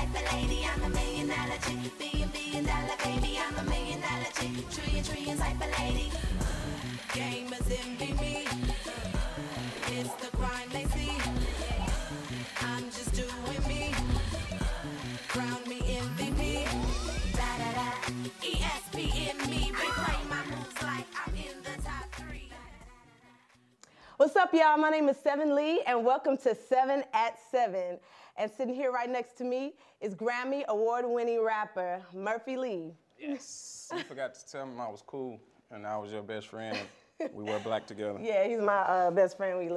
type of lady. I'm a $1,000,000 chick. $1,000,000 baby. I'm a $1,000,000 chick. Trillion type of lady. Gamers envy me. It's the crime they see. I'm just doing me. Crown me MVP. Da da da. ESPN me. Replay my moves like I'm in the top 3. What's up, y'all? My name is Seviin Lee, and welcome to 7 at 7. And sitting here right next to me is Grammy award-winning rapper Murphy Lee. Yes. You forgot to tell me I was cool, and I was your best friend. We wear black together. Yeah, he's my best friend. We,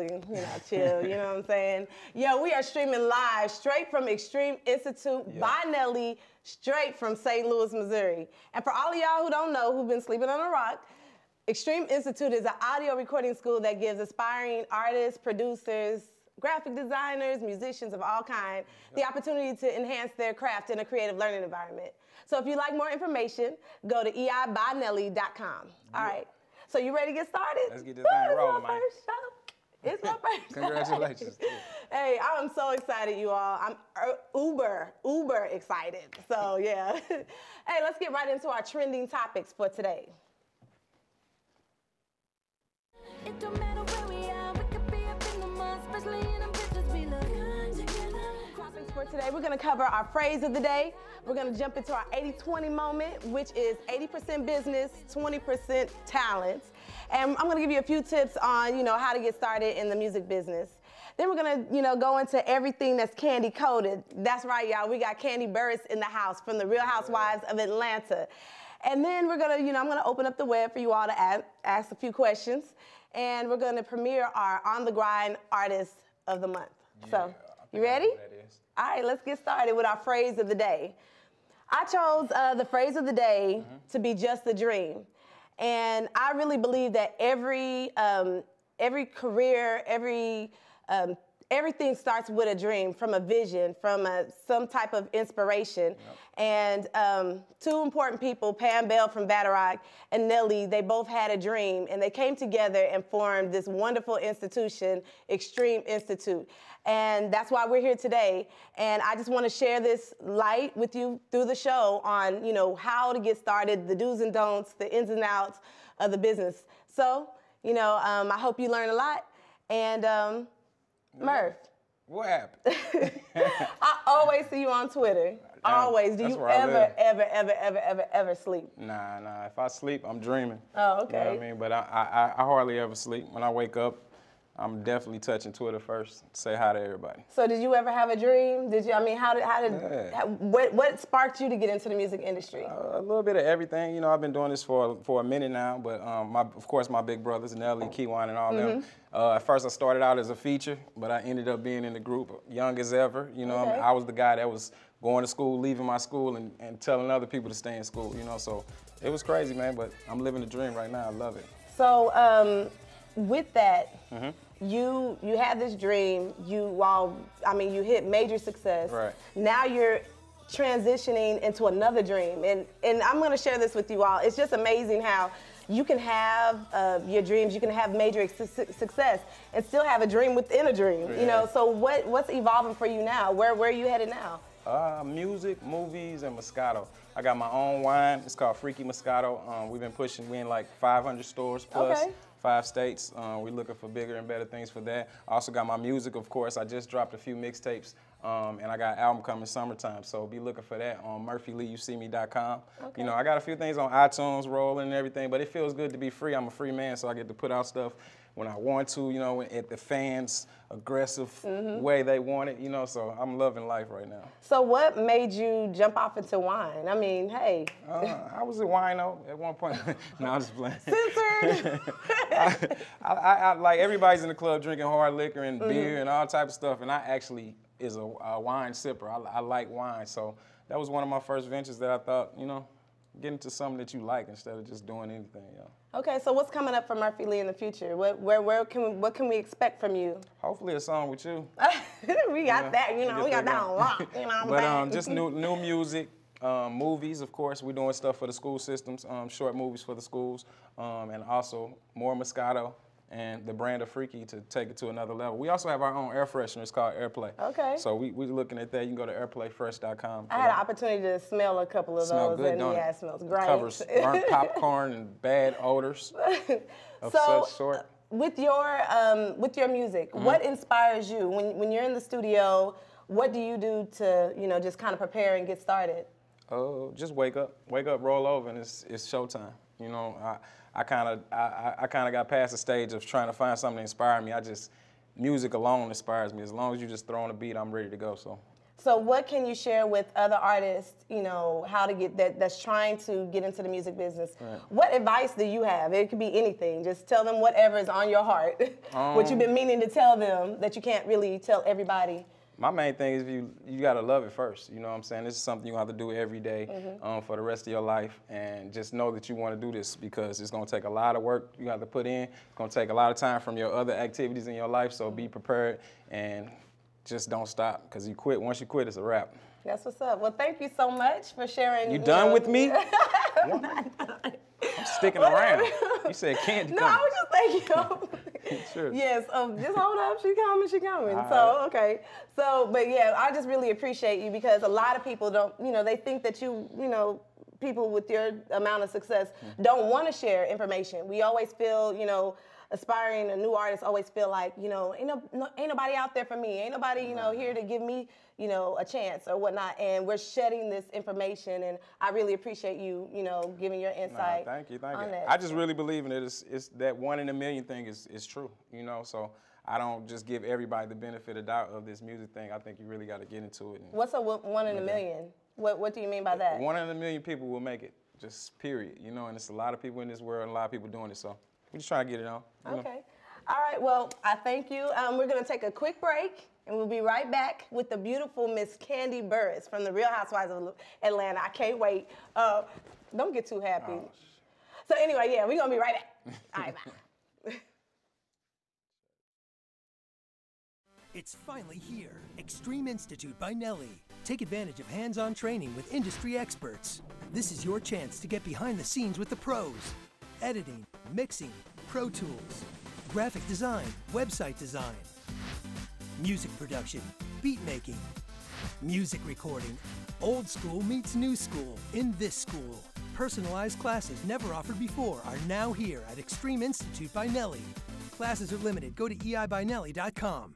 chill, you know what I'm saying? Yo, we are streaming live straight from Extreme Institute by Nelly, straight from St. Louis, Missouri. And for all of y'all who don't know, who've been sleeping on a rock, Extreme Institute is an audio recording school that gives aspiring artists, producers, graphic designers, musicians of all kinds the opportunity to enhance their craft in a creative learning environment. So if you'd like more information, go to eibynelly.com. All right. So you ready to get started? Let's get this thing rolling, man. It's my first show. Congratulations. Hey, I'm so excited, you all. I'm uber excited. So yeah. Hey, let's get right into our trending topics for today. It don't matter where we are, we could be up in the mud, especially in them bitches we look good together. Topics for today, we're gonna cover our phrase of the day. We're gonna jump into our 80-20 moment, which is 80% business, 20% talent. And I'm gonna give you a few tips on, how to get started in the music business. Then we're gonna, go into everything that's candy coated. That's right, y'all, we got Candy Burris in the house from the Real Housewives of Atlanta. And then we're gonna, I'm gonna open up the web for you all to ask a few questions. And we're gonna premiere our On the Grind Artist of the Month. Yeah, So, you ready? That is. All right, let's get started with our phrase of the day. I chose the phrase of the day to be just a dream. And I really believe that every career, everything starts with a dream, from a vision, from some type of inspiration. And two important people, Pam Bell from Vatterott and Nelly, they both had a dream, and they came together and formed this wonderful institution, Extreme Institute. And that's why we're here today. And I just want to share this light with you through the show on, how to get started, the do's and don'ts, the ins and outs of the business. So, I hope you learn a lot. And Murph. What happened? I always see you on Twitter. Always. Do you ever sleep? Nah. If I sleep, I'm dreaming. Oh, okay. You know what I mean? But I hardly ever sleep. When I wake up, I'm definitely touching Twitter first, say hi to everybody. So did you ever have a dream? What sparked you to get into the music industry? A little bit of everything. I've been doing this for a minute now, but of course my big brothers, Nelly, Keywan, and all them. At first I started out as a feature, but I ended up being in the group young as ever. I was the guy that was going to school, leaving my school, and telling other people to stay in school, so it was crazy, man, but I'm living the dream right now. I love it. So with that, you had this dream, you hit major success. Right. Now you're transitioning into another dream. And I'm gonna share this with you all. It's just amazing how you can have your dreams, you can have major success and still have a dream within a dream. So what's evolving for you now? Where are you headed now? Music, movies, and Moscato. I got my own wine. It's called Freaky Moscato. We've been pushing, we in like 500 stores plus. Okay. 5 states. We're looking for bigger and better things for that. I also got my music, of course. I just dropped a few mixtapes, and I got an album coming summertime, so be looking for that on murphyleeyouseeme.com. Okay. I got a few things on iTunes rolling and everything, but it feels good to be free. I'm a free man, so I get to put out stuff when I want to, at the fans' aggressive way they want it, so I'm loving life right now. So what made you jump off into wine? I mean, hey. I was a wino at one point. No, I'm just playing. Censored. I like, everybody's in the club drinking hard liquor and beer and all type of stuff, and I actually is a wine sipper. I like wine, so that was one of my first ventures that I thought, get into something that you like instead of just doing anything. Okay, so what's coming up for Murphy Lee in the future? What can we expect from you? Hopefully a song with you. We got that, we got that on lock. But just new music, movies, of course. We're doing stuff for the school systems, short movies for the schools, and also more Moscato. and the brand of Freaky to take it to another level. We also have our own air freshener. It's called Airplay. Okay. So we're looking at that. You can go to airplayfresh.com. I had an opportunity to smell a couple of Smell those, good, and don't yeah, it? it smells great. Covers burnt popcorn and bad odors of So, such sort. With your music, what inspires you when you're in the studio? What do you do to just kind of prepare and get started? Oh, just wake up, roll over, and it's showtime. You know, I kind of got past the stage of trying to find something to inspire me. Music alone inspires me. As long as you just throw on a beat, I'm ready to go. So what can you share with other artists, how to get that's trying to get into the music business? Right. What advice do you have? It could be anything. Just tell them whatever is on your heart. What you've been meaning to tell them that you can't really tell everybody. My main thing is you gotta love it first. You know what I'm saying? This is something you have to do every day for the rest of your life, and just know that you want to do this because it's gonna take a lot of work you have to put in. It's gonna take a lot of time from your other activities in your life. So be prepared and just don't stop, because once you quit, it's a wrap. That's what's up. Well, thank you so much for sharing. You done with me? I'm sticking around. You said candy. No, I was just thanking you. Sure. Yes, just hold up. She coming. All So, okay. So, but yeah, I just really appreciate you because a lot of people don't, they think that people with your amount of success don't want to share information. We always feel, aspiring and new artists always feel like, ain't nobody out there for me. Ain't nobody, here to give me, a chance or whatnot. And we're shedding this information, and I really appreciate you, giving your insight. No, thank you. That. I just really believe in it. It's that 1 in a million thing is true, so I don't just give everybody the benefit of doubt of this music thing. I think you really got to get into it. What's a 1 in a million? What do you mean by that? 1 in a million people will make it, just period, and it's a lot of people in this world and a lot of people doing it, so we're just trying to get it on. Okay. All right, well, I thank you. We're going to take a quick break, and we'll be right back with the beautiful Miss Kandi Burruss from the Real Housewives of Atlanta. I can't wait. Don't get too happy. Oh, So anyway, yeah, we're going to be right back. All right, bye. It's finally here. Extreme Institute by Nelly. Take advantage of hands-on training with industry experts. This is your chance to get behind the scenes with the pros. Editing, mixing, Pro Tools, graphic design, website design, music production, beat making, music recording. Old school meets new school in this school. Personalized classes never offered before are now here at Extreme Institute by Nelly. Classes are limited. Go to eibynelly.com.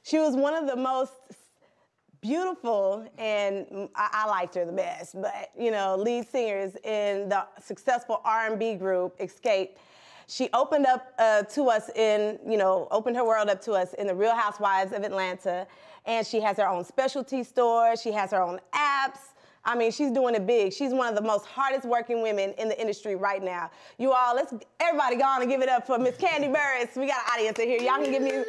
She was one of the most beautiful, and I liked her the best, but, lead singers in the successful R&B group, Escape. She opened up opened her world up to us in the Real Housewives of Atlanta, and she has her own specialty store. She has her own apps. I mean, she's doing it big. She's one of the most hardest working women in the industry right now. You all, everybody go on and give it up for Miss Kandi Burruss. We got an audience in here. Y'all can give me,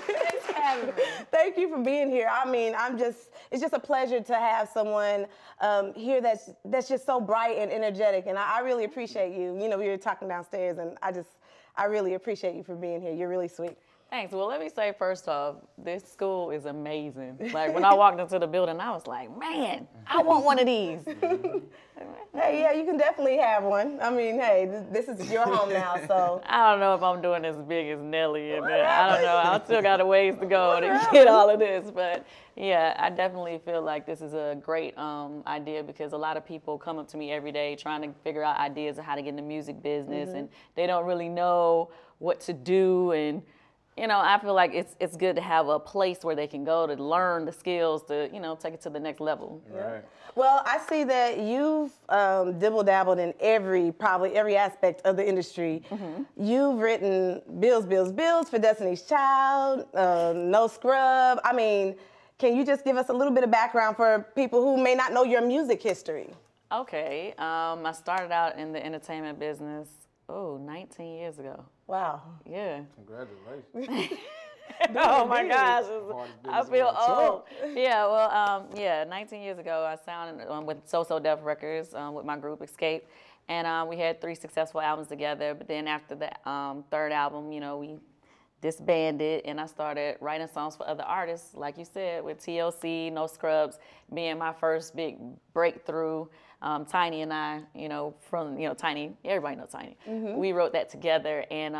Thanks for having me. Thank you for being here. I mean, it's just a pleasure to have someone here that's just so bright and energetic, and I really appreciate you. We were talking downstairs, and I really appreciate you for being here. You're really sweet. Thanks. Well, let me say first off, this school is amazing. Like, when I walked into the building, I was like, man, I want one of these. Hey, yeah, you can definitely have one. I mean, hey, this is your home now, so. I don't know if I'm doing as big as Nelly, and I don't know. I still got a ways to go to get all of this, but yeah, I definitely feel like this is a great idea because a lot of people come up to me every day trying to figure out ideas of how to get in the music business, and they don't really know what to do, and I feel like it's good to have a place where they can go to learn the skills to, take it to the next level. Right. Well, I see that you've dibble-dabbled in probably every aspect of the industry. You've written Bills, Bills, Bills for Destiny's Child, No Scrub. I mean, can you just give us a little bit of background for people who may not know your music history? Okay. I started out in the entertainment business, 19 years ago. Wow. Yeah. Congratulations. Oh my gosh, I feel old. Talk. Yeah, well, 19 years ago, I signed with So Def Records with my group Escape, and we had 3 successful albums together. But then after the third album, you know, we disbanded, and I started writing songs for other artists, like you said, with TLC, No Scrubs being my first big breakthrough. Tiny and I, you know, Tiny, everybody knows Tiny. We wrote that together, and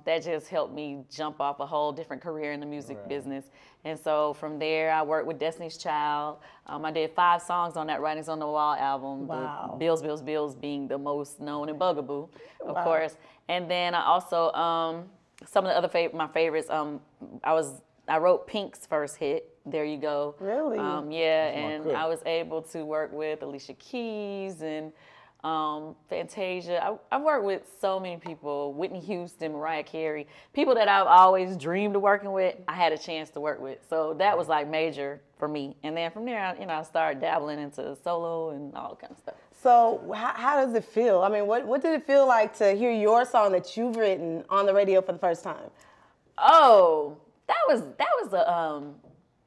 that just helped me jump off a whole different career in the music business. And so from there, I worked with Destiny's Child. I did 5 songs on that Writings on the Wall album. Wow. The Bills, Bills, Bills being the most known, and Bugaboo, of course. And then I also, some of the other my favorites, I wrote Pink's first hit, There You Go. Really? Yeah, and I was able to work with Alicia Keys and Fantasia. I've worked with so many people, Whitney Houston, Mariah Carey, people that I've always dreamed of working with, I had a chance to work with. So that was like major for me. And then from there, I started dabbling into solo and all kind of stuff. So how does it feel? I mean, what did it feel like to hear your song that you've written on the radio for the first time? Oh, that was a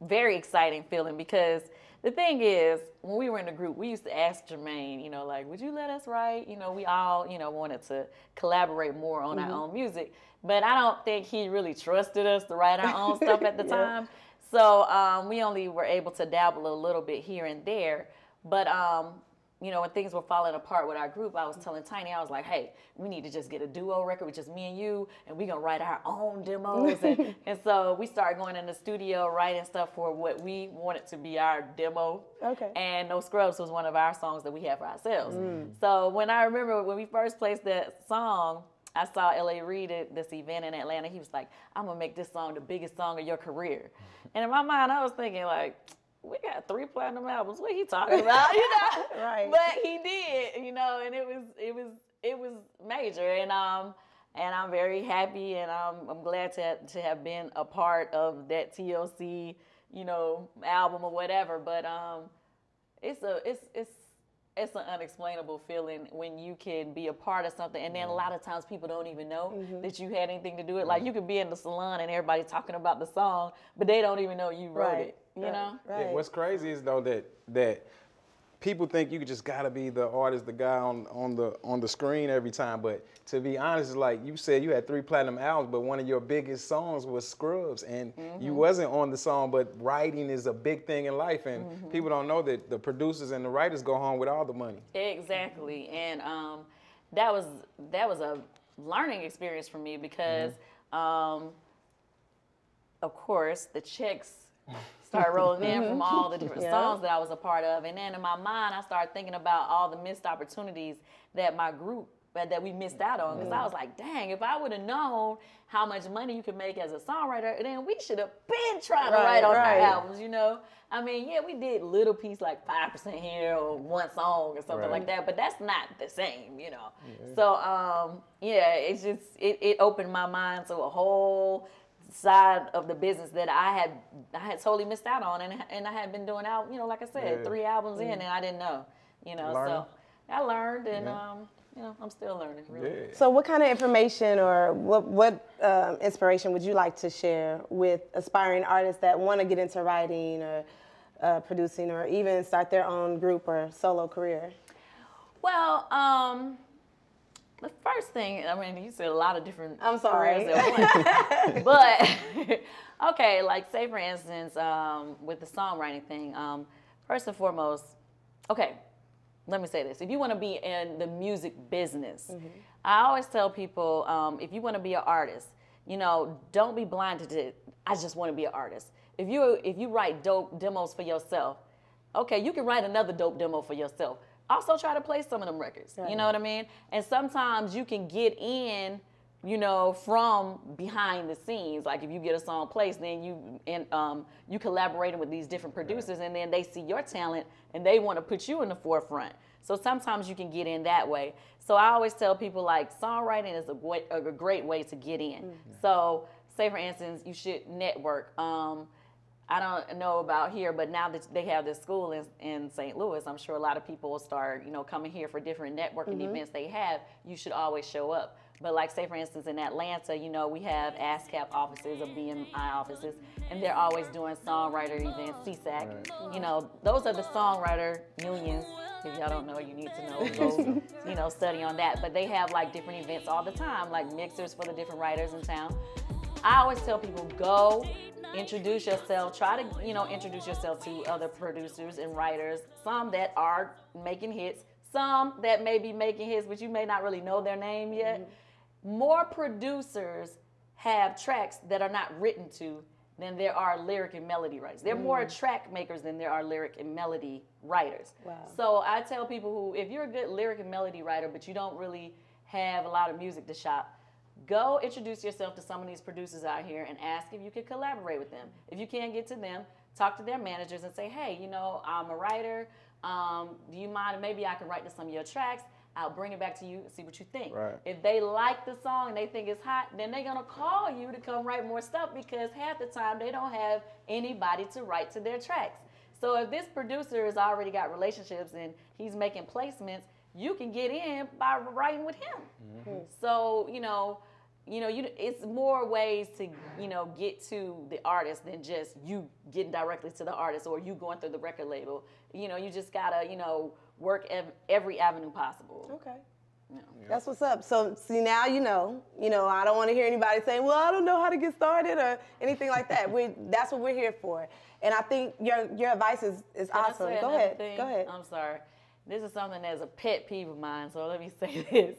very exciting feeling, because the thing is, when we were in the group, we used to ask Jermaine, like, would you let us write? We all, wanted to collaborate more on our own music, but I don't think he really trusted us to write our own stuff at the time. So we only were able to dabble a little bit here and there, but when things were falling apart with our group, I was telling Tiny, I was like, hey, we need to just get a duo record with just me and you, and we're going to write our own demos. And so we started going in the studio, writing stuff for what we wanted to be our demo. Okay. And No Scrubs was one of our songs that we had for ourselves. So when I remember when we first placed that song, I saw L.A. Reid at this event in Atlanta. He was like, I'm going to make this song the biggest song of your career. And in my mind, I was thinking, like, we got 3 platinum albums. What he talking about? Right. But he did, and it was major, and I'm very happy, and I'm glad to have been a part of that TLC, album or whatever. But it's an unexplainable feeling when you can be a part of something, and then a lot of times people don't even know that you had anything to do with it. Like, you could be in the salon and everybody talking about the song, but they don't even know you wrote it. You know? Right. Yeah, what's crazy is though that people think you just gotta be the artist, the guy on the screen every time. But to be honest, it's like you said, you had 3 platinum albums, but one of your biggest songs was Scrubs, and you wasn't on the song. But writing is a big thing in life, and people don't know that the producers and the writers go home with all the money. Exactly, and that was a learning experience for me, because of course the checks started rolling in from all the different songs that I was a part of. And then in my mind, I started thinking about all the missed opportunities that my group, that we missed out on. Because I was like, dang, if I would have known how much money you could make as a songwriter, then we should have been trying to write on our albums, I mean, yeah, we did little piece like 5% here or one song or something like that, but that's not the same, So, it's just, it opened my mind to a whole side of the business that I had totally missed out on, and I had been doing out, like I said, 3 albums in, and I didn't know, so I learned, and I'm still learning, really. Yeah. So what kind of information or what inspiration would you like to share with aspiring artists that want to get into writing or producing, or even start their own group or solo career? Well, the first thing, I mean, you said a lot of different I'm sorry. careers at once. But, okay, like say for instance, with the songwriting thing, first and foremost, okay, let me say this. If you want to be in the music business, I always tell people, if you want to be an artist, don't be blinded to, I just want to be an artist. If you write dope demos for yourself, okay, you can write another dope demo for yourself. Also try to play some of them records, you know what I mean? And sometimes you can get in, from behind the scenes. Like if you get a song placed, then you collaborating with these different producers, and then they see your talent and they want to put you in the forefront. So sometimes you can get in that way. So I always tell people, like, songwriting is a great way to get in. So say for instance, you should network. I don't know about here, but now that they have this school in St. Louis, I'm sure a lot of people will start, coming here for different networking events they have. You should always show up. But like, say for instance, in Atlanta, you know, we have ASCAP offices or BMI offices, and they're always doing songwriter events, CSAC. You know, those are the songwriter unions. If y'all don't know, you need to know. Go, you know, study on that. But they have like different events all the time, like mixers for the different writers in town. I always tell people, go introduce yourself. Try to, you know, introduce yourself to other producers and writers. Some that are making hits, some that may be making hits, but you may not really know their name yet. More producers have tracks that are not written to than there are lyric and melody writers. There are more track makers than there are lyric and melody writers. Wow. So I tell people who, if you're a good lyric and melody writer, but you don't really have a lot of music to shop, go introduce yourself to some of these producers out here and ask if you could collaborate with them. If you can't get to them, talk to their managers and say, hey, you know, I'm a writer. Do you mind? Maybe I can write to some of your tracks. I'll bring it back to you and see what you think. Right. If they like the song and they think it's hot, then they're going to call you to come write more stuff, because half the time they don't have anybody to write to their tracks. So if this producer has already got relationships and he's making placements, you can get in by writing with him. So, it's more ways to, get to the artist than just you getting directly to the artist or you going through the record label. You just gotta, work every avenue possible. Okay. That's what's up. So see, now I don't want to hear anybody saying, well, I don't know how to get started or anything like that. That's what we're here for. And I think your advice is awesome. Go ahead. Go ahead. I'm sorry. This is something that's a pet peeve of mine, so let me say this.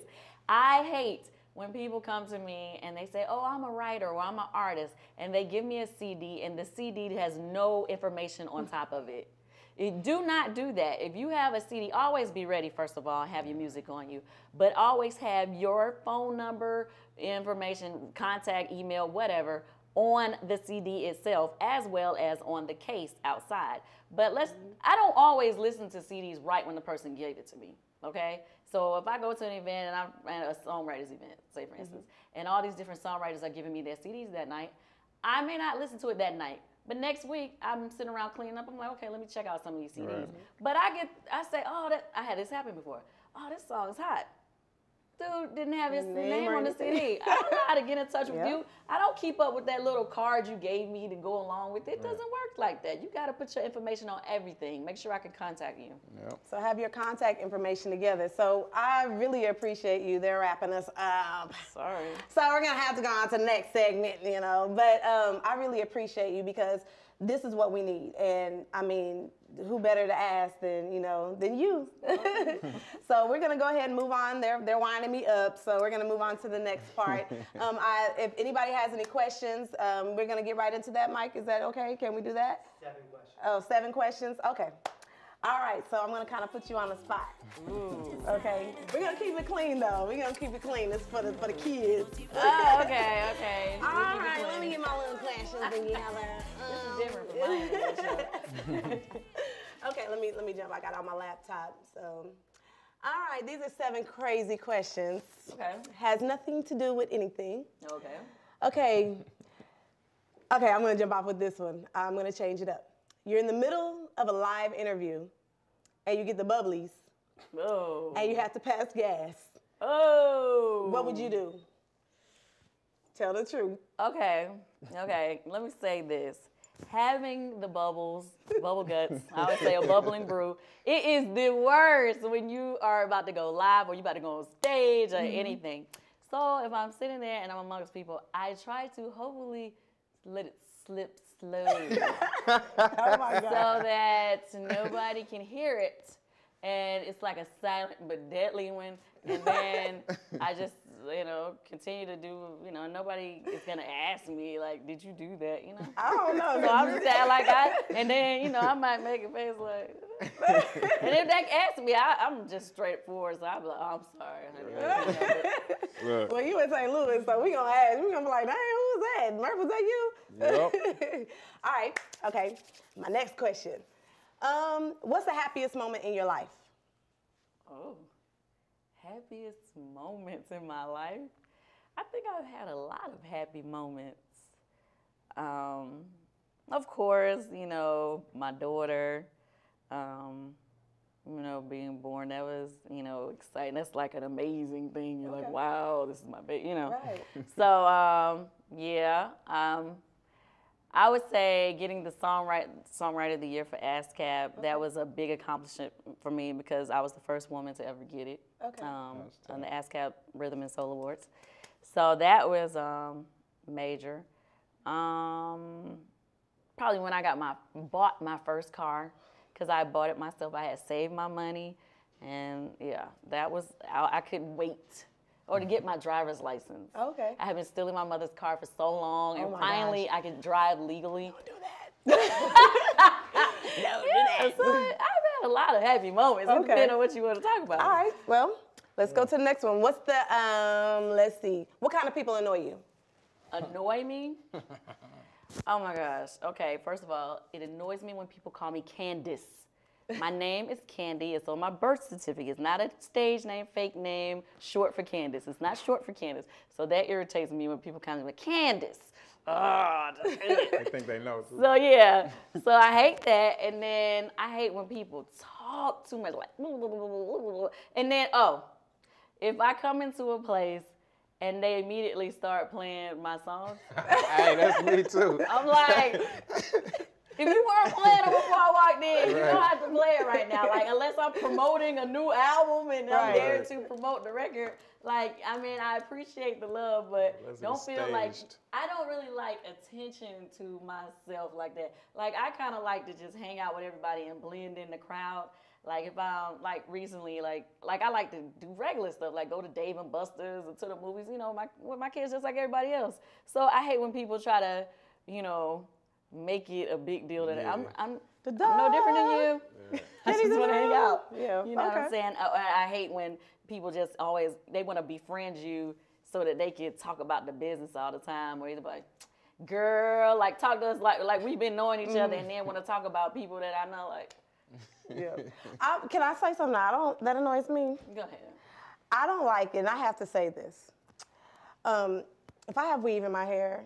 I hate when people come to me and they say, oh, I'm a writer or I'm an artist, and they give me a CD and the CD has no information on top of it. Do not do that. If you have a CD, always be ready, first of all, and have your music on you. But always have your phone number, information, contact, email, whatever, on the CD itself, as well as on the case outside. But I don't always listen to CDs right when the person gave it to me, okay? So if I go to an event and I'm at a songwriters event, say for instance, and all these different songwriters are giving me their CDs that night, I may not listen to it that night. But next week, I'm sitting around cleaning up. I'm like, okay, let me check out some of these CDs. Right. But I say, I had this happen before. Oh, this song's hot. Dude didn't have his name on the CD. I don't know how to get in touch with you. I don't keep up with that little card you gave me to go along with it. It doesn't work like that. You got to put your information on everything. Make sure I can contact you. Yep. So have your contact information together. So I really appreciate you. They're wrapping us up. Sorry. So we're going to have to go on to the next segment, But I really appreciate you because this is what we need. And, I mean, who better to ask than you. So we're going to go ahead and move on. They're winding me up, so we're going to move on to the next part. If anybody has any questions, we're going to get right into that. Mike, is that okay? Can we do that? 7 questions. Oh, 7 questions? Okay. All right, so I'm going to kind of put you on the spot. Ooh. Okay? We're going to keep it clean, though. We're going to keep it clean. It's for the kids. Oh, okay. All right, let me get my little questions together. This is different from mine. Okay, let me jump. I got on my laptop. So, all right, these are 7 crazy questions. Okay. Has nothing to do with anything. Okay. Okay, I'm going to jump off with this one. I'm going to change it up. You're in the middle of a live interview, and you get the bubblies, Oh. and you have to pass gas. Oh. What would you do? Tell the truth. Okay. Let me say this. Having the bubble guts, I always say a bubbling brew, it is the worst when you are about to go live or you about to go on stage or anything. So if I'm sitting there and I'm amongst people, I try to hopefully let it slip slowly. Oh my God. So that nobody can hear it. And it's like a silent but deadly one. And then I just, continue to do, nobody is going to ask me, like, did you do that, I don't know. So I'm just saying, like, and then, I might make a face like, and if they ask me, I'm just straightforward. So I'll be like, oh, I'm sorry. Well, you in St. Louis, so we gonna ask. We gonna be like, dang, who was that? Murph, was that you? Yep. All right. Okay. My next question. What's the happiest moment in your life? Oh, happiest moments in my life? I think I've had a lot of happy moments. Of course, my daughter, being born. That was, exciting. That's like an amazing thing. You're like, wow, this is my baby, Right. So, I would say getting the Songwriter of the Year for ASCAP, that was a big accomplishment for me because I was the first woman to ever get it on the ASCAP Rhythm and Soul Awards. So that was major. Probably when I bought my first car, because I bought it myself. I had saved my money, and yeah, that was, I couldn't wait. Or to get my driver's license. Okay. I had been stealing my mother's car for so long, and finally I could drive legally. Don't do that. Don't do that. So I've had a lot of happy moments, depending on what you want to talk about. All right, well, let's go to the next one. What's the, let's see, what kind of people annoy you? Annoy me? Oh my gosh. Okay, first of all, it annoys me when people call me Candace. My name is Candy. It's on my birth certificate. It's not a stage name, fake name, short for Candace. It's not short for Candace. So that irritates me when people call me Candace. Oh, They think they know. Too. So yeah, so I hate that, and then I hate when people talk too much, like, and then if I come into a place and they immediately start playing my songs, Hey, that's me too. I'm like, if you weren't playing them before I walked in, you don't have to play it right now. Like, unless I'm promoting a new album and I'm there to promote the record. Like, I mean, I appreciate the love, but don't feel like, I don't really like attention to myself like that. Like, I kind of like to just hang out with everybody and blend in the crowd. Like, if I'm, like, recently, like I like to do regular stuff, like go to Dave & Buster's or to the movies, with my kids just like everybody else. So I hate when people try to, make it a big deal that I'm no different than you. Yeah. I just want to hang out. Yeah. You know what I'm saying? I hate when people just always, they want to befriend you so that they can talk about the business all the time, or either like, girl, like talk to us like we've been knowing each other, and then want to talk about people that I know, like. Yeah. Can I say something that annoys me? Go ahead. I don't like it, and I have to say this. If I have weave in my hair,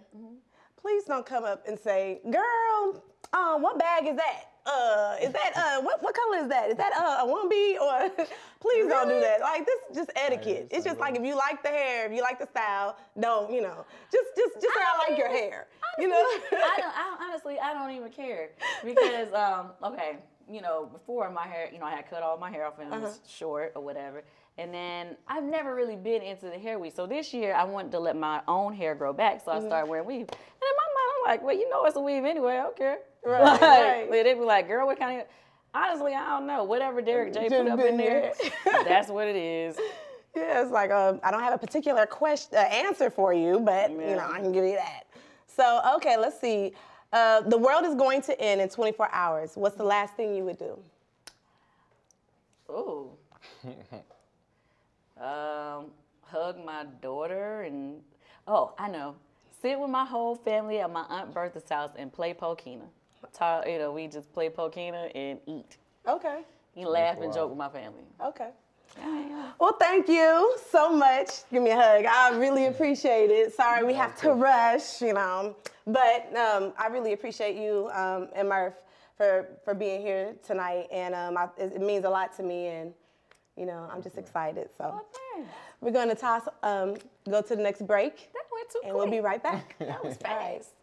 please don't come up and say, girl, what bag is that? What color is that? Is that a 1B? Or please don't do that. Like, this is just etiquette. It's just like, if you like the hair, if you like the style, don't, just say I like your hair. Honestly, I don't even care because, okay, before my hair, I had cut all my hair off and it was short or whatever. And then I've never really been into the hair weave. So this year I wanted to let my own hair grow back, so I started wearing weave. And in my mind, I'm like, well, it's a weave anyway. I don't care. Right. They'd be like, girl, what kind of? Honestly, I don't know. Whatever Derek J put up in there, that's what it is. Yeah, it's like I don't have a particular answer for you, but I can give you that. So okay, let's see. The world is going to end in 24 hours. What's the last thing you would do? Ooh. Hug my daughter and, I know. Sit with my whole family at my Aunt Bertha's house and play Pokina. We just play Pokina and eat. Okay. You laugh and joke with my family. Okay. Well, thank you so much. Give me a hug. I really appreciate it. Sorry we have to rush, But I really appreciate you and Murph for being here tonight. And it means a lot to me. And, I'm just excited. So we're going to go to the next break. That went too quick. And we'll be right back. That was fast.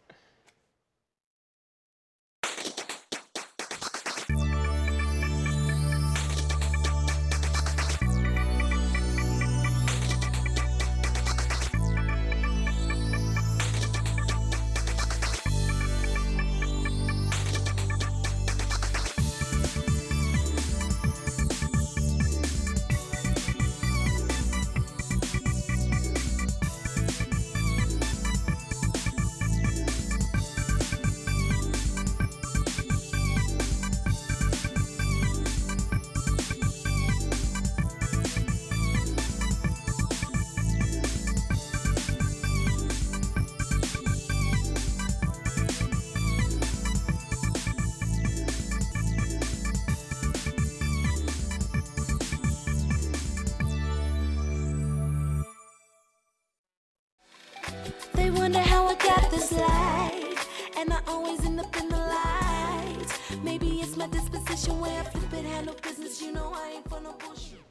They wonder how I got this life, and I always end up in the light. Maybe it's my disposition where I flip it, handle business, I ain't for no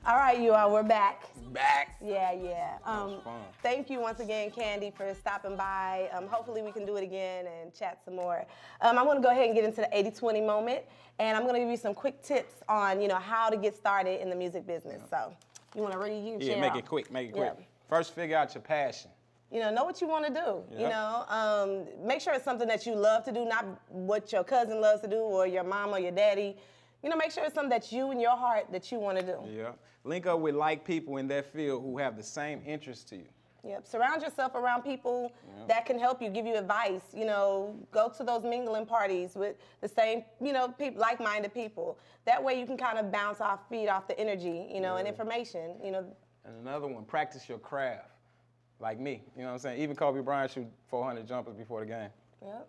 All right, you all, we're back. Back. Yeah, yeah. was fun. Thank you once again, Candy, for stopping by. Hopefully we can do it again and chat some more. I want to go ahead and get into the 80-20 moment, and I'm going to give you some quick tips on, how to get started in the music business. So, you want to read? You can share. Yeah, make it quick. Yeah. First, figure out your passion. Know what you want to do. Yep. Make sure it's something that you love to do, not what your cousin loves to do or your mom or your daddy. Make sure it's something that you in your heart that you want to do. Yeah. Link up with like people in that field who have the same interests to you. Yep. Surround yourself around people that can help you, give you advice. Go to those mingling parties with the same, people, like-minded people. That way you can kind of feed off the energy, and information, And another one, practice your craft. Like me, you know what I'm saying? Even Kobe Bryant shoot 400 jumpers before the game. Yep.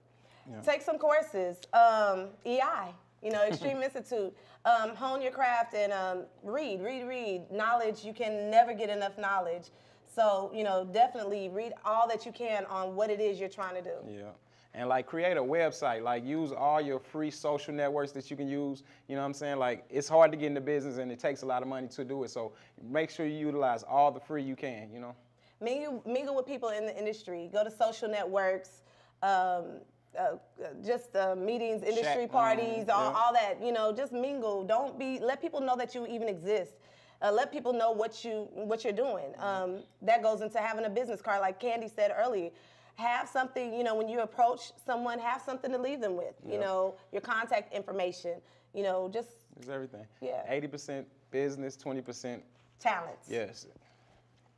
Yeah. Take some courses. EI. Extreme Institute. Hone your craft and read. Knowledge, you can never get enough knowledge. So, definitely read all that you can on what it is you're trying to do. Yeah. And create a website, use all your free social networks that you can use. You know what I'm saying? It's hard to get into business and it takes a lot of money to do it. So make sure you utilize all the free you can, Mingle with people in the industry. Go to social networks. Just meetings, industry parties, all that. Just mingle. Let people know that you even exist. Let people know what you're doing. That goes into having a business card, like Candy said earlier. Have something, when you approach someone, have something to leave them with. Your contact information. Just. It's everything. Yeah. 80% business, 20% talents. Yes.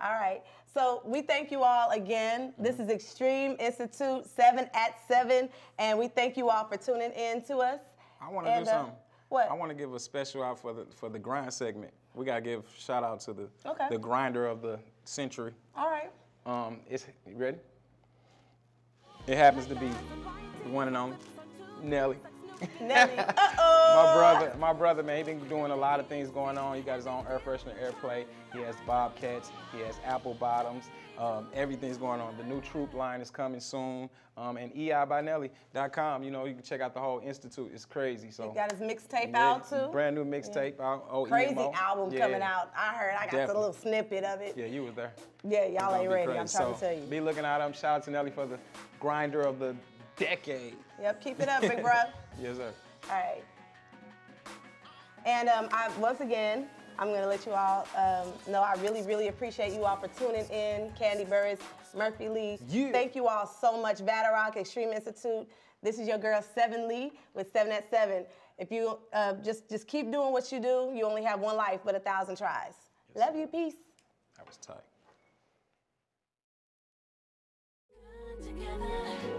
All right. So we thank you all again. This is Extreme Institute 7 at 7, and we thank you all for tuning in to us. I want to do something. What? I want to give a special out for the grind segment. We gotta give shout out to the grinder of the century. All right. You ready? It happens to be the one and only Nelly. Nelly. Uh-oh. My brother, man, he been doing a lot of things going on. He got his own air freshener, airplay. He has Bobcats. He has apple bottoms. Everything's going on. The new Troop line is coming soon. And EIByNelly.com. You can check out the whole institute. It's crazy. So he got his mixtape out too. Brand new mixtape out. Crazy album coming out. I got a little snippet of it. Yeah, you was there. Yeah, y'all ain't ready. I'm trying to tell you. Be looking at him. Shout out to Nelly for the grinder of the decade. Yep, keep it up, big bro. Yes, sir. All right. And once again, I'm going to let you all know I really, really appreciate you all for tuning in. Candy Burris, Murphy Lee. Yeah. Thank you all so much. Vatterott, Extreme Institute. This is your girl, Seviin Lee, with 7 at 7. If you just keep doing what you do, you only have one life but 1,000 tries. Yes, love you. Peace. That was tight. Together.